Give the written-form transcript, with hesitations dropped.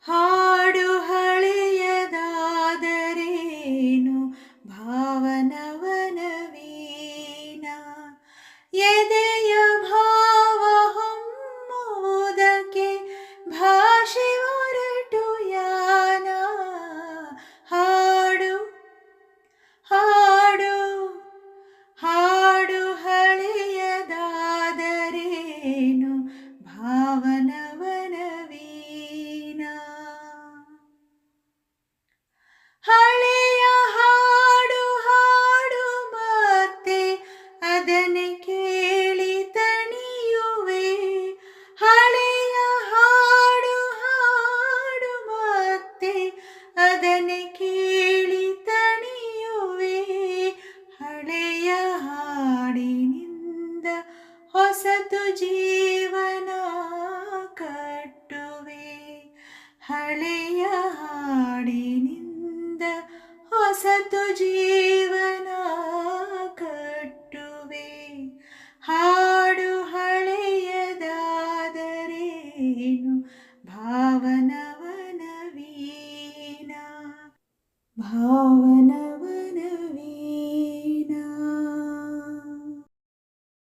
ಹಾಡು ಹಳೆಯದಾದರೇನು ಭಾವನವನ ವೀಣ ಎದೆಯ ಭಾವ ಹೊಮ್ಮುವುದಕ್ಕೆ ಭಾಷೆ ಹೊರಟು ಯಾನ ಹಾಡು ಹಾಡು ಹಾಡು ಹಳೆಯದಾದರೇನು ಭಾವನವನ ವೀಣ ಹಳೆಯ ಹಾಡು ಹಾಡು ಮತ್ತೆ ಅದನ್ನೇ ಕೇಳಿ ತಣಿಯುವೆ ಹಳೆಯ ಹಾಡು ಹಾಡು ಮತ್ತೆ ಅದನ್ನೇ ಕೇಳಿ ತಣಿಯುವೆ ಹಳೆಯ ಹಾಡಿನಿಂದ ಹೊಸತು ಜೀವನ ಕಟ್ಟುವೆ ಹಳೆಯ ಹಾಡಿನಿಂದ ಹೊಸತು ಜೀವನ ಕಟ್ಟುವೆ ಹಾಡು ಹಳೆಯದಾದರೇನು ಭಾವನವನ ವೀಣ ಭಾವನ